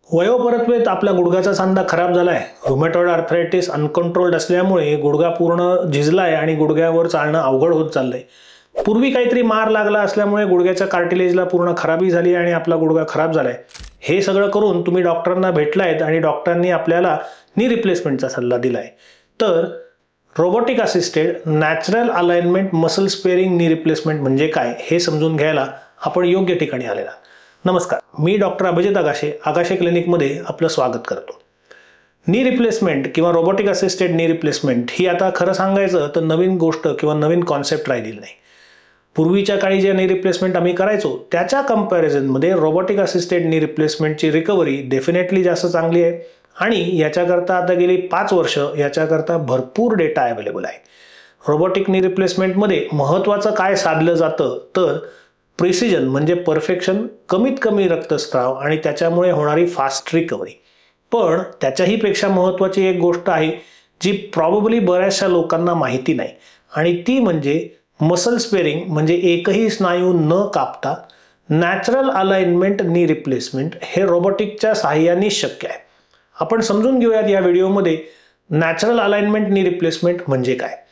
वयोपरत्वेत आपला गुडघ्याचा सांधा खराब झालाय, रुमॅटॉइड आर्थरायटिस अनकंट्रोल्ड असल्यामुळे गुडघा पूर्ण झिजलाय आणि गुडघ्यावर चालणं अवघड होत चाललंय। पूर्वी काहीतरी मार लागला असल्यामुळे गुडघ्याच्या कार्टिलेजला पूर्ण खराबी झाली आणि आपला गुडघा खराब झालाय। हे सगळं करून तुम्ही डॉक्टरांना भेटलायत आणि डॉक्टरांनी आपल्याला नी रिप्लेसमेंटचा सल्ला दिलाय। तर robotic assisted natural alignment muscle sparing knee replacement म्हणजे काय हे समजून घ्यायला आपण योग्य ठिकाणी आलेला। नमस्कार, मी डॉक्टर अभिजित आगाशे आगाशे क्लिनिकमध्ये आपलं स्वागत करतो। नी रिप्लेसमेंट किंवा रोबोटिक असिस्टेड नी रिप्लेसमेंट ही आता खरं सांगायचं तर नवीन गोष्ट किंवा नवीन कॉन्सेप्ट राहिलेली नाही। पूर्वीच्या काळी जे नी रिप्लेसमेंट आम्ही करायचो त्याच्या कंपॅरिझनमध्ये रोबोटिक असिस्टेड नी रिप्लेसमेंटची रिकव्हरी डेफिनेटली जास्त चांगली आहे आणि याच्याकरता आता गेली 5 वर्ष याच्याकरता भरपूर डेटा अवेलेबल आहे। रोबोटिक नी रिप्लेसमेंटमध्ये महत्त्वाचं काय साधलं जातं तर प्रिसिजन म्हणजे परफेक्शन, कमीत कमी रक्तस्राव आणि त्याच्यामुळे होणारी फास्ट रिकव्हरी। पण त्याच्याही पेक्षा महत्त्वाची एक गोष्ट आहे जी प्रॉबेबली बऱ्याचशा लोकांना माहिती नाही आणि ती म्हणजे मसल स्पेअरिंग म्हणजे एकही स्नायू न कापता नॅचरल अलाइनमेंट नी रिप्लेसमेंट हे रोबोटिकच्या सहाय्याने शक्य आहे। आपण समजून घेऊयात या व्हिडिओमध्ये नॅचरल अलाइनमेंट नी रिप्लेसमेंट म्हणजे काय।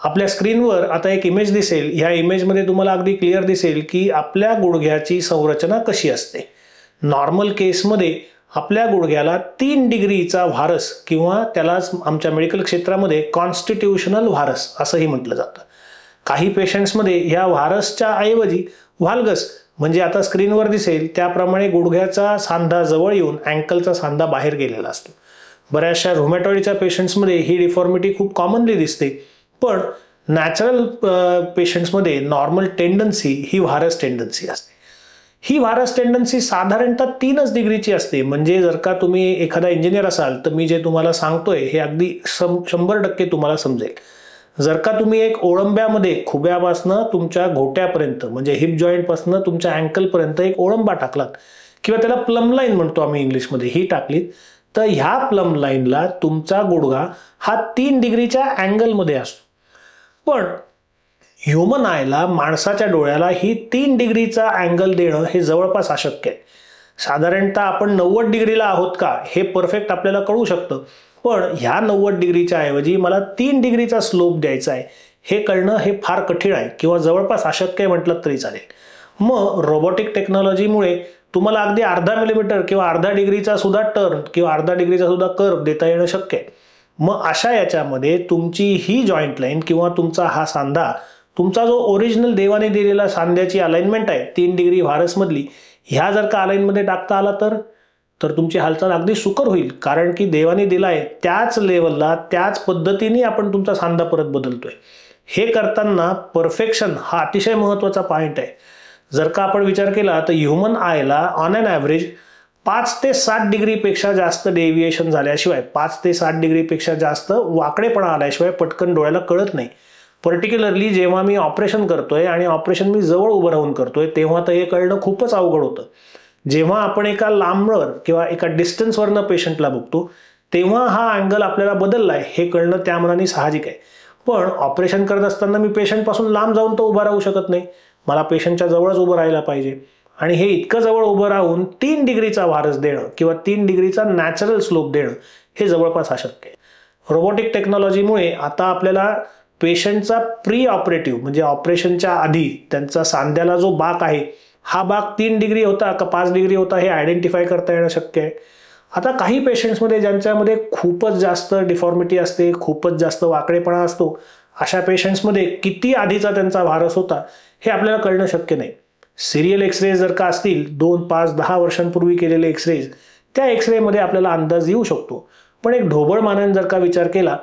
आपल्या स्क्रीनवर आता एक इमेज दिसेल, या इमेजमध्ये तुम्हाला अगदी क्लिअर दिसेल की आपल्या गुडघ्याची संरचना कशी असते। नॉर्मल केसमध्ये आपल्या गुडघ्याला 3 डिग्रीचा व्हारस किंवा त्यालाच आमच्या मेडिकल क्षेत्रामध्ये कॉन्स्टिट्यूशनल व्हारस असंही म्हटलं जातं। काही पेशंट्समध्ये या व्हारसच्या ऐवजी व्हाल्गस म्हणजे आता स्क्रीनवर दिसेल त्याप्रमाणे गुडघ्याचा सांधा जवळ येऊन अँकलचा सांधा बाहेर गेलेला असतो। बऱ्याचशा रुमॅटॉइडच्या पेशंट्समध्ये ही डिफॉर्मिटी खूप कॉमनली दिसते, पण नॅचरल पेशंट्समध्ये नॉर्मल टेंडन्सी ही व्हारस टेंडन्सी असते। ही व्हारस टेंडन्सी साधारणतः 3च डिग्रीची असते। म्हणजे जर का तुम्ही एखादा इंजिनियर असाल तर मी जे तुम्हाला सांगतोय हे अगदी 100% तुम्हाला समजेल। जर का तुम्ही एक ओळंब्यामध्ये खुब्यापासनं तुमच्या घोट्यापर्यंत म्हणजे हिप जॉईंट पासनं तुमच्या अँकल पर्यंत एक ओळंबा टाकलात किंवा त्याला प्लम लाईन म्हणतो आम्ही इंग्लिशमध्ये, ही टाकलीत तर ह्या प्लम लाईनला तुमचा गुडघा हा 3 डिग्रीच्या अँगलमध्ये असतो। पण ह्युमन आयला, माणसाच्या डोळ्याला ही 3 डिग्रीचा अँगल देणं हे जवळपास अशक्य आहे। साधारणतः आपण 90 डिग्रीला आहोत का हे परफेक्ट आपल्याला कळू शकतं, पण ह्या 90 डिग्रीच्या ऐवजी मला 3 डिग्रीचा स्लोप द्यायचा आहे हे कळणं हे फार कठीण आहे किंवा जवळपास अशक्य आहे म्हटलं तरी चालेल। मग रोबोटिक टेक्नॉलॉजीमुळे तुम्हाला अगदी अर्धा मिलीमीटर किंवा अर्धा डिग्रीचा सुद्धा टर्न किंवा अर्धा डिग्रीचा सुद्धा कर्व देता येणं शक्य आहे। मग अशा याच्यामध्ये तुमची ही जॉईंट लाईन किंवा तुमचा हा सांधा, तुमचा जो ओरिजिनल देवाने दिलेला सांध्याची अलाइनमेंट आहे 3 डिग्री व्हारस मधली, ह्या जर का अलाइनमध्ये टाकता आला तर तुमची हालचाल अगदी सुकर होईल, कारण की देवाने दिलाय त्याच लेवलला त्याच पद्धतीने आपण तुमचा सांधा परत बदलतोय। हे करताना परफेक्शन हा अतिशय महत्त्वाचा पॉइंट आहे। जर का आपण विचार केला तर ह्युमन आयला ऑन एन ॲव्हरेज 5 ते 7 डिग्री पेक्षा जास्त डेव्हिएशन झाल्याशिवाय, 5 ते 7 डिग्री पेक्षा जास्त वाकडेपणा आल्याशिवाय पटकन डोळ्याला कळत नाही। पर्टिक्युलरली जेव्हा मी ऑपरेशन करतोय आणि ऑपरेशन मी जवळ उभं राहून करतोय तेव्हा तर हे कळणं खूपच अवघड होतं। जेव्हा आपण एका लांबवर किंवा एका डिस्टन्सवरनं पेशंटला बघतो तेव्हा हा अँगल आपल्याला बदललाय हे कळणं त्या मानाने साहजिक आहे। पण ऑपरेशन करत असताना मी पेशंट पासून लांब जाऊन तर उभा राहू शकत नाही, मला पेशंटच्या जवळच उभं राहायला पाहिजे आणि हे इतकं जवळ उभं राहून 3 डिग्रीचा व्हारस देणं किंवा 3 डिग्रीचा नॅचरल स्लोप देणं हे जवळपास अशक्य आहे। रोबोटिक टेक्नॉलॉजीमुळे आता आपल्याला पेशंटचा प्री ऑपरेटिव्ह म्हणजे ऑपरेशनच्या आधी त्यांचा सांध्याला जो बाक आहे हा बाक 3 डिग्री होता का 5 डिग्री होता हे आयडेंटिफाय करता येणं शक्य आहे। आता काही पेशंट्समध्ये ज्यांच्यामध्ये खूपच जास्त डिफॉर्मिटी असते, खूपच जास्त वाकडेपणा असतो, अशा पेशंट्समध्ये किती आधीचा त्यांचा व्हारस होता हे आपल्याला कळणं शक्य नाही। सिरियल एक्सरे जर का असतील 2, 5, 10 वर्षांपूर्वी केलेले एक्सरे, त्या एक्सरेमध्ये आपल्याला अंदाज येऊ शकतो। पण एक ढोबळ मानाने जर का विचार केला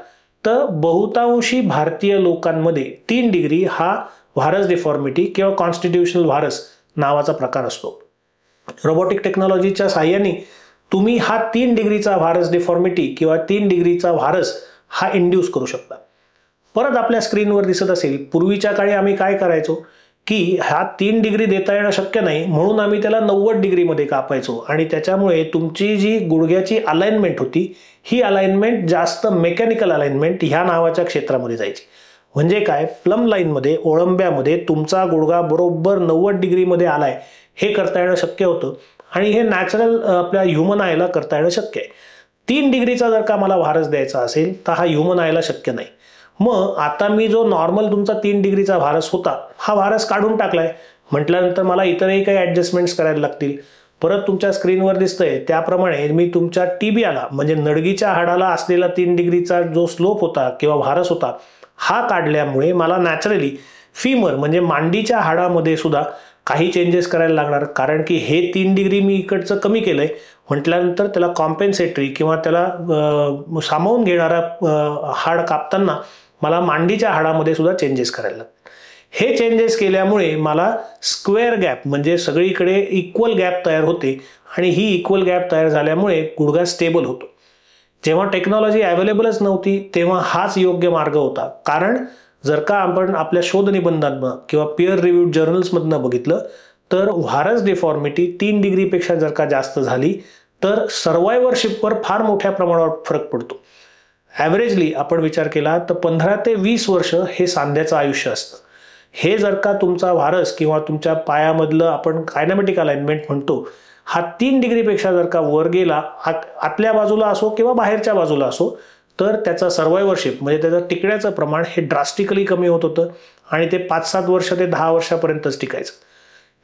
तर बहुतांशी भारतीय लोकांमध्ये 3 डिग्री हा व्हारस डिफॉर्मिटी किंवा कॉन्स्टिट्यूशनल व्हारस नावाचा प्रकार असतो। रोबोटिक टेक्नॉलॉजीच्या सहाय्याने तुम्ही हा 3 डिग्रीचा व्हारस डिफॉर्मिटी किंवा 3 डिग्रीचा व्हारस हा इंड्यूस करू शकता। परत आपल्या स्क्रीनवर दिसत असेल, पूर्वीच्या काळी आम्ही काय करायचो की हा 3 डिग्री देता येणं शक्य नाही म्हणून आम्ही त्याला 90 डिग्रीमध्ये कापायचो आणि त्याच्यामुळे तुमची जी गुडघ्याची अलाइनमेंट होती ही अलाइनमेंट जास्त मेकॅनिकल अलाइनमेंट ह्या नावाच्या क्षेत्रामध्ये जायची। म्हणजे काय, प्लम लाईनमध्ये ओळंब्यामध्ये तुमचा गुडघा बरोबर 90 डिग्रीमध्ये आलाय हे करता येणं शक्य होतं आणि हे नॅचरल आपल्या ह्युमन आयला करता येणं शक्य आहे. 3 डिग्रीचा जर का मला व्हायरस द्यायचा असेल तर हा ह्युमन आयला शक्य नाही. मग आता मी जो नॉर्मल तुमचा 3 डिग्रीचा व्हायरस होता हा व्हायरस काढून टाकलाय म्हटल्यानंतर मला इतरही काही ऍडजस्टमेंट्स करायला लागतील. परत तुमच्या स्क्रीनवर दिसतंय त्याप्रमाणे मी तुमच्या टीबियाला म्हणजे नडगीच्या हाडाला असलेला 3 डिग्रीचा जो स्लोप होता किंवा व्हायरस होता हा काढल्यामुळे मला नॅचरली फीमर म्हणजे मांडीच्या हाडामध्ये सुद्धा काही चेंजेस करायला लागणार, कारण की हे 3 डिग्री मी इकडचं कमी केलंय म्हटल्यानंतर त्याला कॉम्पेन्सेटरी किंवा त्याला सामावून घेणारा हाड कापताना मला मांडीच्या हाडामध्ये सुद्धा चेंजेस करायला लागतात. हे चेंजेस केल्यामुळे मला स्क्वेअर गॅप म्हणजे सगळीकडे इक्वल गॅप तयार होते आणि ही इक्वल गॅप तयार झाल्यामुळे गुडघा स्टेबल होतो. जेव्हा टेक्नॉलॉजी अवेलेबलच नव्हती तेव्हा हाच योग्य मार्ग होता, कारण जर का आपण आपल्या शोध निबंधांना किंवा पिअर रिव्ह्यूड जर्नल्समधनं बघितलं तर व्हायरस डिफॉर्मिटी 3 डिग्रीपेक्षा जर का जास्त झाली तर सर्वायव्हरशिपवर फार मोठ्या प्रमाणावर फरक पडतो. ॲव्हरेजली आपण विचार केला तर 15 ते 20 वर्ष हे सांध्याचं आयुष्य असतं. हे जर का तुमचा व्हायरस किंवा तुमच्या पायामधलं आपण कायनेमॅटिक अलाइनमेंट म्हणतो हा 3 डिग्रीपेक्षा जर का वर गेला आतल्या बाजूला असो किंवा बाहेरच्या बाजूला असो तर त्याचा सर्वायव्हरशिप म्हणजे त्याचं टिकण्याचं प्रमाण हे ड्रास्टिकली कमी होत होतं आणि ते 5-7 वर्ष ते 10 वर्षापर्यंतच टिकायचं.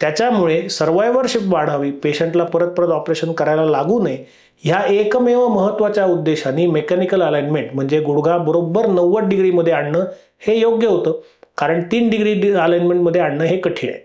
त्याच्यामुळे सर्वायव्हरशिप वाढावी, पेशंटला परत परत ऑपरेशन करायला लागू नये ह्या एकमेव महत्त्वाच्या उद्देशाने मेकॅनिकल अलाइनमेंट म्हणजे गुडघा बरोबर 90 डिग्रीमध्ये आणणं हे योग्य होतं, कारण 3 डिग्री अलाइनमेंटमध्ये आणणं हे कठीण आहे.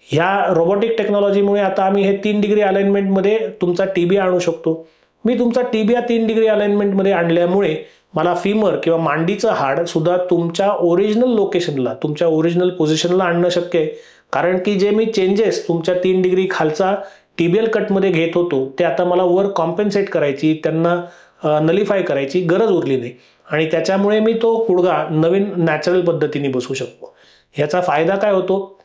ह्या रोबोटिक टेक्नॉलॉजीमुळे आता आम्ही हे 3 डिग्री अलाइनमेंटमध्ये तुमचा टीबिया आणू शकतो. मी तुमचा टीबिया 3 डिग्री अलाइनमेंटमध्ये आणल्यामुळे मला फिमर किंवा मांडीचं हाड सुद्धा तुमच्या ओरिजिनल लोकेशनला तुमच्या ओरिजिनल पोझिशनला आणणं शक्य आहे, कारण की जे मी चेंजेस तुमच्या 3 डिग्री खालचा टीबियल कटमध्ये घेत होतो ते आता मला वर कॉम्पेन्सेट करायची त्यांना नलिफाय करायची गरज उरली नाही आणि त्याच्यामुळे मी तो गुडघा नवीन नॅचरल पद्धतीने बसवू शकतो. याचा फायदा काय होतो,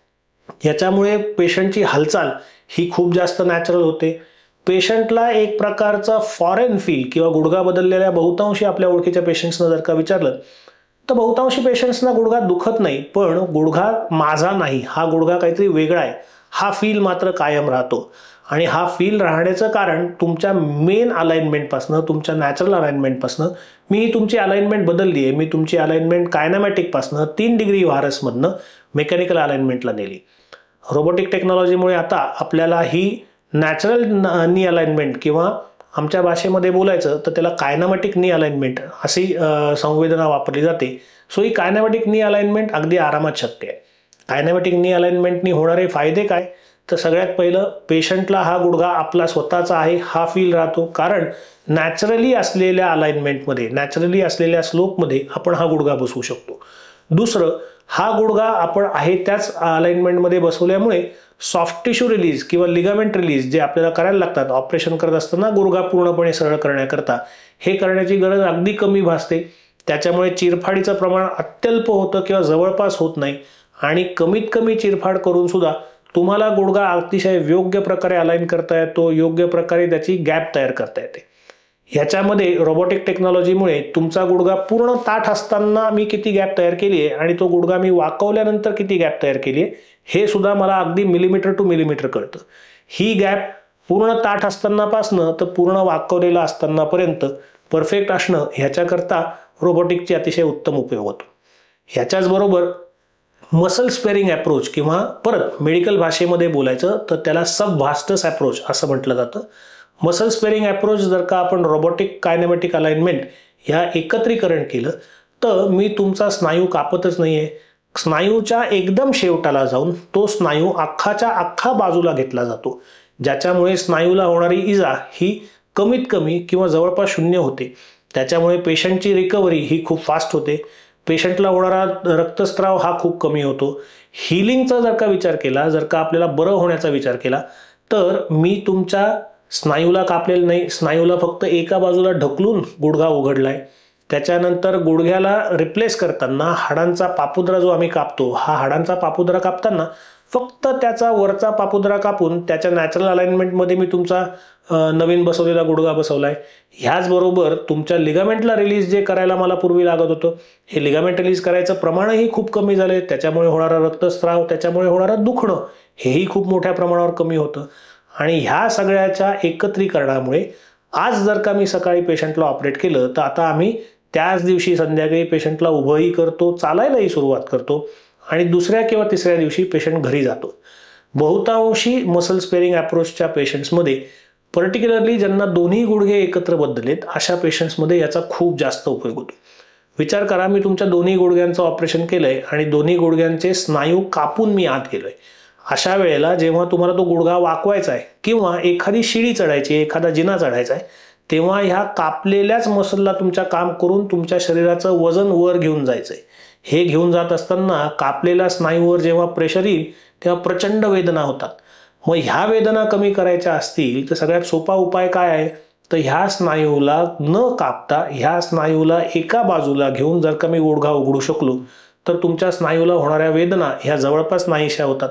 याच्यामुळे पेशंटची हालचाल ही खूप जास्त नॅचरल होते. पेशंटला एक प्रकारचा फॉरेन फील किंवा गुडघा बदललेल्या बहुतांशी आपल्या ओळखीच्या पेशंट्सना जर का विचारलं तर बहुतांशी पेशंट्सना गुडघा दुखत नाही, पण गुडघा माझा नाही, हा गुडघा काहीतरी वेगळा आहे हा फील मात्र कायम राहतो. आणि हा फील राहण्याचं कारण तुमच्या मेन अलाइनमेंटपासनं तुमच्या नॅचरल अलाइनमेंटपासनं मी तुमची अलाइनमेंट बदलली आहे. मी तुमची अलाइनमेंट कायनामॅटिकपासनं 3 डिग्री व्हायरसमधनं मेकॅनिकल अलाइनमेंटला नेली. रोबोटिक टेक्नॉलॉजीमुळे आता आपल्याला ही नॅचरल नी अलाइनमेंट किंवा आमच्या भाषेमध्ये बोलायचं तर त्याला कायनामॅटिक नी अलाइनमेंट अशी संवेदना वापरली जाते. सो ही कायनामॅटिक नी अलाइनमेंट अगदी आरामात शक्य आहे. कायनामॅटिक नी अलाइनमेंटनी होणारे फायदे काय, तर सगळ्यात पहिलं पेशंटला हा गुडघा आपला स्वतःचा आहे हा फील राहतो, कारण नॅचरली असलेल्या अलाइनमेंटमध्ये नॅचरली असलेल्या स्लोपमध्ये आपण हा गुडघा बसवू शकतो. दुसरं, हा गुडघा आपण आहे त्याच अलाइनमेंटमध्ये बसवल्यामुळे सॉफ्ट टिश्यू रिलीज किंवा लिगामेंट रिलीज जे आपल्याला करायला लागतात ऑपरेशन करत असताना गुडघा पूर्णपणे सरळ करण्याकरता, हे करण्याची गरज अगदी कमी भासते. त्याच्यामुळे चिरफाडीचं प्रमाण अत्यल्प होतं किंवा जवळपास होत नाही आणि कमीत कमी चिरफाड करून सुद्धा तुम्हाला गुडघा अतिशय योग्य प्रकारे अलाइन करता येतो, योग्य प्रकारे त्याची गॅप तयार करता येते. ह्याच्यामध्ये रोबोटिक टेक्नॉलॉजीमुळे तुमचा गुडघा पूर्ण ताठ असताना मी किती गॅप तयार केली आहे आणि तो गुडघा मी वाकवल्यानंतर किती गॅप तयार केली आहे हे सुद्धा मला अगदी मिलीमीटर टू मिलीमीटर कळतं. ही गॅप पूर्ण ताठ असतानापासनं तर पूर्ण वाकवलेला असतानापर्यंत परफेक्ट असणं ह्याच्याकरता रोबोटिकचे अतिशय उत्तम उपयोग होतो. ह्याच्याच बरोबर मसल स्पेअरिंग अप्रोच किंवा परत मेडिकल भाषेमध्ये बोलायचं तर त्याला सबव्हास्टस अप्रोच असं म्हटलं जातं. मसल स्पेअरिंग अप्रोच जर का आपण रोबोटिक कायनेमॅटिक अलाइनमेंट ह्या एकत्रीकरण केलं तर मी तुमचा स्नायू कापतच नाहीये, स्नायूच्या एकदम शेवटाला जाऊन तो स्नायू अख्खाच्या अख्खा बाजूला घेतला जातो, ज्याच्यामुळे स्नायूला होणारी इजा ही कमीत कमी किंवा जवळपास शून्य होते. त्याच्यामुळे पेशंटची रिकव्हरी ही खूप फास्ट होते, पेशंटला होणारा रक्तस्राव हा खूप कमी होतो. हिलिंगचा जर का विचार केला, जर का आपल्याला बरं होण्याचा विचार केला तर मी तुमच्या स्नायूला कापलेलं नाही, स्नायूला फक्त एका बाजूला ढकलून गुडघा उघडलाय. त्याच्यानंतर गुडघ्याला रिप्लेस करताना हाडांचा पापुद्रा जो आम्ही कापतो हा हाडांचा पापुद्रा कापताना फक्त त्याचा वरचा पापुद्रा कापून त्याच्या नॅचरल अलाइनमेंटमध्ये मी तुमचा नवीन बसवलेला गुडघा बसवलाय. ह्याचबरोबर तुमच्या लिगामेंटला रिलीज जे करायला मला पूर्वी लागत होतं हे लिगामेंट रिलीज करायचं प्रमाणही खूप कमी झाले, त्याच्यामुळे होणारा रक्तस्राव त्याच्यामुळे होणारं दुखणं हेही खूप मोठ्या प्रमाणावर कमी होतं. आणि ह्या सगळ्याच्या एकत्रीकरणामुळे आज जर का मी सकाळी पेशंटला ऑपरेट केलं तर आता आम्ही त्याच दिवशी संध्याकाळी पेशंटला उभंही करतो, चालायलाही सुरुवात करतो आणि दुसऱ्या किंवा तिसऱ्या दिवशी पेशंट घरी जातो. बहुतांशी मसल स्पेअरिंग अप्रोचच्या पेशंट्समध्ये, पर्टिक्युलरली ज्यांना दोन्ही गुडघे एकत्र बदललेत अशा पेशंट्समध्ये याचा खूप जास्त उपयोग होतो. विचार करा, मी तुमच्या दोन्ही गुडघ्यांचं ऑपरेशन केलंय आणि दोन्ही गुडघ्यांचे स्नायू कापून मी आत गेलोय. अशा वेळेला जेव्हा तुम्हाला तो गुडघा वाकवायचा आहे किंवा एखादी शिडी चढायची, एखादा जिना चढायचा आहे, तेव्हा ह्या कापलेल्याच मसलला तुमच्या काम करून तुमच्या शरीराचं वजन वर घेऊन जायचंय. हे घेऊन जात असताना कापलेल्या स्नायूवर जेव्हा प्रेशर येईल तेव्हा प्रचंड वेदना होतात. मग ह्या वेदना कमी करायच्या असतील तर सगळ्यात सोपा उपाय काय आहे? तर ह्या स्नायूला न कापता ह्या स्नायूला एका बाजूला घेऊन जर का मी गुडघा उघडू शकलो तर तुमच्या स्नायूला होणाऱ्या वेदना ह्या जवळपास नाहीशा होतात.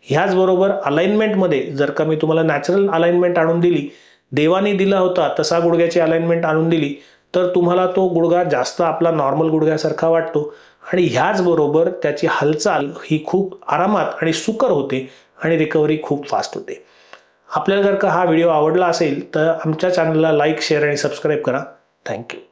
ह्याचबरोबर अलाइनमेंटमध्ये जर का मी तुम्हाला नॅचरल अलाइनमेंट आणून दिली, देवाने दिला होता तसा गुडघ्याची अलाइनमेंट आणून दिली, तर तुम्हाला तो गुडघा जास्त आपला नॉर्मल गुडघ्यासारखा वाटतो आणि ह्याचबरोबर त्याची हालचाल ही खूप आरामात आणि सुकर होते आणि रिकव्हरी खूप फास्ट होते. आपल्याला जर का हा व्हिडिओ आवडला असेल तर आमच्या चॅनलला लाईक, शेअर आणि सबस्क्राईब करा. थँक्यू.